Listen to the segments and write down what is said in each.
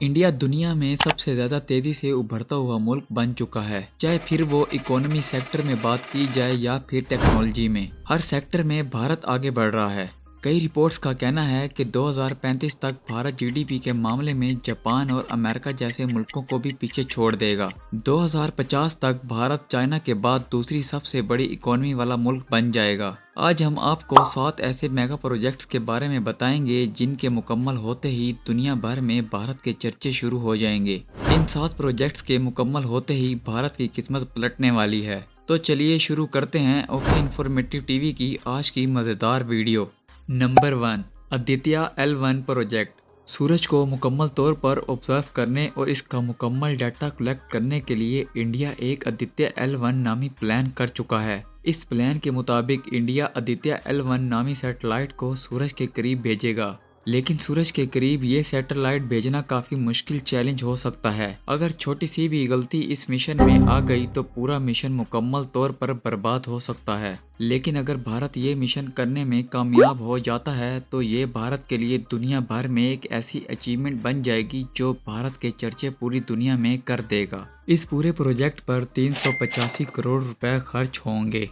India दुनिया में सबसे ज़्यादा तेज़ी से उभरता हुआ मुल्क बन चुका है, चाहे फिर वो इकोनॉमी सेक्टर में बात की जाए या फिर टेक्नोलॉजी में। हर सेक्टर में भारत आगे बढ़ रहा है। कई रिपोर्ट्स का कहना है कि 2035 तक भारत जीडीपी के मामले में जापान और अमेरिका जैसे मुल्कों को भी पीछे छोड़ देगा। 2050 तक भारत चाइना के बाद दूसरी सबसे बड़ी इकोनॉमी वाला मुल्क बन जाएगा। आज हम आपको 7 ऐसे मेगा प्रोजेक्ट्स के बारे में बताएंगे जिनके मुकम्मल होते ही दुनिया भर में भारत के चर्चे शुरू हो जाएंगे। इन 7 प्रोजेक्ट्स के मुकम्मल होते ही भारत की किस्मत पलटने वाली है। तो चलिए शुरू करते हैं ओके इन्फॉर्मेटिव टीवी की आज की मज़ेदार video. Number 1, Aditya L1 project. सूरज को मुकम्मल तौर पर ऑब्जर्व करने और इसका मुकम्मल डाटा कलेक्ट करने के लिए इंडिया एक आदित्य L1 नामी प्लान कर चुका है। इस प्लान के मुताबिक इंडिया आदित्य L1 नामी सैटेलाइट को सूरज के करीब भेजेगा, लेकिन सूरज के करीब ये सैटेलाइट भेजना काफ़ी मुश्किल चैलेंज हो सकता है। अगर छोटी सी भी गलती इस मिशन में आ गई तो पूरा मिशन मुकम्मल तौर पर बर्बाद हो सकता है। लेकिन अगर भारत ये मिशन करने में कामयाब हो जाता है तो ये भारत के लिए दुनिया भर में एक ऐसी अचीवमेंट बन जाएगी जो भारत के चर्चे पूरी दुनिया में कर देगा। इस पूरे प्रोजेक्ट पर 385 करोड़ रुपए खर्च होंगे।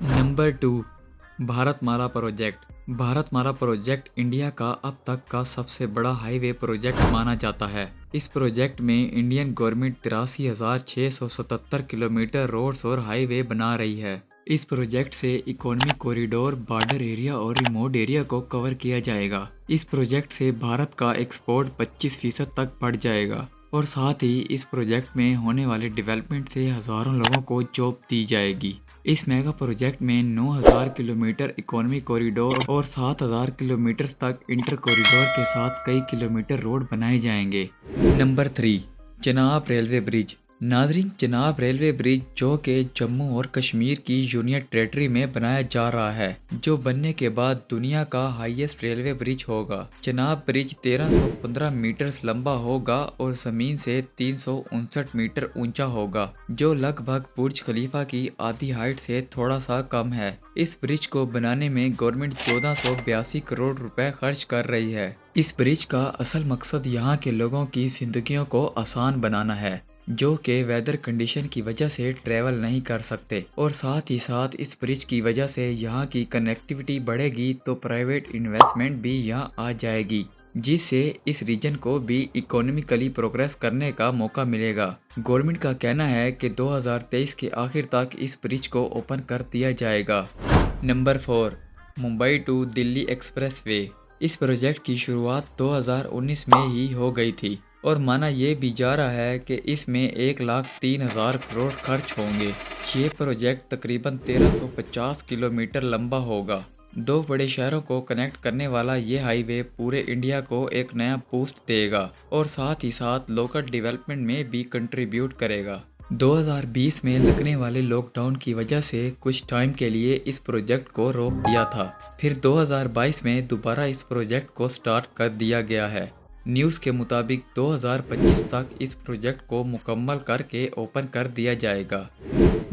Number 2, Bharatmala project. Bharatmala project India का अब तक का सबसे बड़ा हाईवे प्रोजेक्ट माना जाता है। इस प्रोजेक्ट में इंडियन गवर्नमेंट 83,677 किलोमीटर रोड्स और हाईवे बना रही है। इस प्रोजेक्ट से इकोनॉमिक कॉरिडोर, बॉर्डर एरिया और रिमोट एरिया को कवर किया जाएगा। इस प्रोजेक्ट से भारत का एक्सपोर्ट 25% तक बढ़ जाएगा और साथ ही इस प्रोजेक्ट में होने वाले डेवलपमेंट से हज़ारों लोगों को जॉब दी जाएगी। इस मेगा प्रोजेक्ट में 9,000 किलोमीटर इकोनॉमिक कॉरिडोर और 7,000 किलोमीटर तक इंटर कॉरिडोर के साथ कई किलोमीटर रोड बनाए जाएंगे। Number 3, Chenab railway bridge. नाजरीन, चेनाब रेलवे ब्रिज जो कि जम्मू और कश्मीर की यूनियन टेरेटरी में बनाया जा रहा है, जो बनने के बाद दुनिया का हाईएस्ट रेलवे ब्रिज होगा। चेनाब ब्रिज 1315 मीटर लंबा होगा और जमीन से 359 मीटर ऊंचा होगा, जो लगभग बुर्ज खलीफा की आधी हाइट से थोड़ा सा कम है। इस ब्रिज को बनाने में गवर्नमेंट 1482 करोड़ रुपए खर्च कर रही है। इस ब्रिज का असल मकसद यहाँ के लोगों की जिंदगियों को आसान बनाना है, जो कि वेदर कंडीशन की वजह से ट्रैवल नहीं कर सकते, और साथ ही साथ इस ब्रिज की वजह से यहाँ की कनेक्टिविटी बढ़ेगी तो प्राइवेट इन्वेस्टमेंट भी यहाँ आ जाएगी, जिससे इस रीजन को भी इकोनॉमिकली प्रोग्रेस करने का मौका मिलेगा। गवर्नमेंट का कहना है कि 2023 के आखिर तक इस ब्रिज को ओपन कर दिया जाएगा। Number 4, Mumbai to Delhi expressway. इस प्रोजेक्ट की शुरुआत 2019 में ही हो गई थी और माना ये भी जा रहा है कि इसमें 1,03,000 करोड़ खर्च होंगे। ये प्रोजेक्ट तकरीबन 1350 किलोमीटर लंबा होगा। 2 बड़े शहरों को कनेक्ट करने वाला ये हाईवे पूरे इंडिया को एक नया बूस्ट देगा और साथ ही साथ लोकल डेवलपमेंट में भी कंट्रीब्यूट करेगा। 2020 में लगने वाले लॉकडाउन की वजह से कुछ टाइम के लिए इस प्रोजेक्ट को रोक दिया था, फिर 2022 में दोबारा इस प्रोजेक्ट को स्टार्ट कर दिया गया है। न्यूज़ के मुताबिक 2025 तक इस प्रोजेक्ट को मुकम्मल करके ओपन कर दिया जाएगा।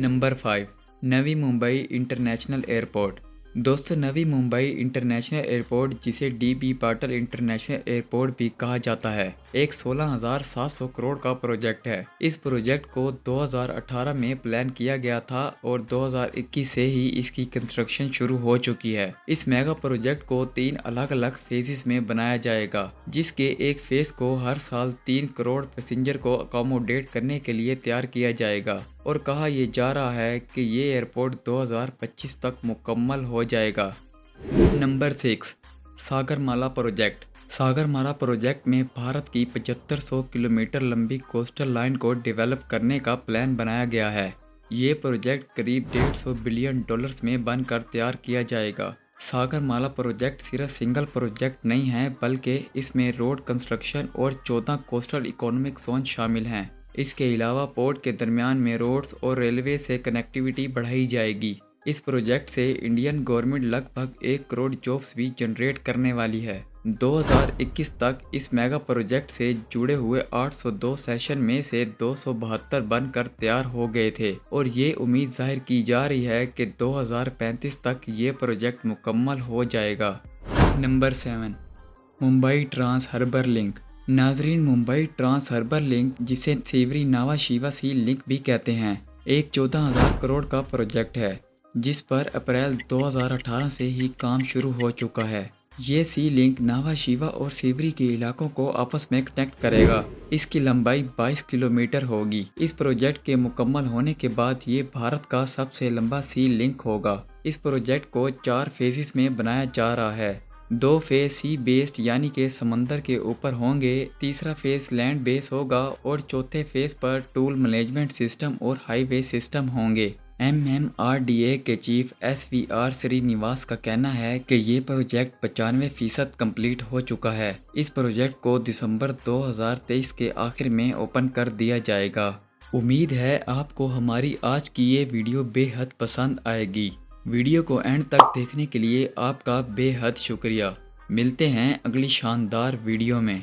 Number 5, Navi Mumbai international airport. दोस्तों, नवी मुंबई इंटरनेशनल एयरपोर्ट, जिसे DB पाटिल इंटरनेशनल एयरपोर्ट भी कहा जाता है, एक 16,700 करोड़ का प्रोजेक्ट है। इस प्रोजेक्ट को 2018 में प्लान किया गया था और 2021 से ही इसकी कंस्ट्रक्शन शुरू हो चुकी है। इस मेगा प्रोजेक्ट को 3 अलग अलग फेजेस में बनाया जाएगा, जिसके एक फेज को हर साल 3 करोड़ पैसेंजर को अकोमोडेट करने के लिए तैयार किया जाएगा और कहा यह जा रहा है कि ये एयरपोर्ट 2025 तक मुकम्मल हो जाएगा। Number 6, Sagarmala project. Sagarmala project में भारत की 7500 किलोमीटर लंबी कोस्टल लाइन को डेवलप करने का प्लान बनाया गया है। ये प्रोजेक्ट करीब $150 बिलियन में बनकर तैयार किया जाएगा। सागरमाला प्रोजेक्ट सिर्फ सिंगल प्रोजेक्ट नहीं है, बल्कि इसमें रोड कंस्ट्रक्शन और 14 कोस्टल इकोनॉमिक जोन शामिल हैं। इसके अलावा पोर्ट के दरमियान में रोड्स और रेलवे से कनेक्टिविटी बढ़ाई जाएगी। इस प्रोजेक्ट से इंडियन गवर्नमेंट लगभग 1 करोड़ जॉब्स भी जनरेट करने वाली है। 2021 तक इस मेगा प्रोजेक्ट से जुड़े हुए 802 सेशन में से 272 बनकर तैयार हो गए थे और ये उम्मीद जाहिर की जा रही है कि 2035 तक ये प्रोजेक्ट मुकम्मल हो जाएगा। Number 7, Mumbai trans harbour link. ناظرین، ممبئی ٹرانس ہاربر لنک، جسے سیوری ناوا شیوا سی لنک بھی کہتے ہیں، ایک 14,000 کروڑ کا پروجیکٹ ہے جس پر اپریل 2018 سے ہی کام شروع ہو چکا ہے۔ یہ سی لنک ناوا شیوا اور سیوری کے علاقوں کو آپس میں کنیکٹ کرے گا۔ اس کی لمبائی 22 کلومیٹر ہوگی۔ اس پروجیکٹ کے مکمل ہونے کے بعد یہ بھارت کا سب سے لمبا سی لنک ہوگا۔ اس پروجیکٹ کو 4 فیزز میں بنایا جا رہا ہے۔ 2 فیز سی بیسڈ یعنی کہ سمندر کے اوپر ہوں گے، تیسرا فیز لینڈ بیس ہوگا اور چوتھے فیز پر ٹول مینجمنٹ سسٹم اور ہائی وے سسٹم ہوں گے۔ MMRDA کے چیف SVR سری نواس کا کہنا ہے کہ یہ پروجیکٹ 95% کمپلیٹ ہو چکا ہے۔ اس پروجیکٹ کو دسمبر 2023 کے آخر میں اوپن کر دیا جائے گا۔ امید ہے آپ کو ہماری آج کی یہ ویڈیو بے حد پسند آئے گی۔ ویڈیو کو اینڈ تک دیکھنے کے لیے آپ کا بے حد شکریہ۔ ملتے ہیں اگلی شاندار ویڈیو میں۔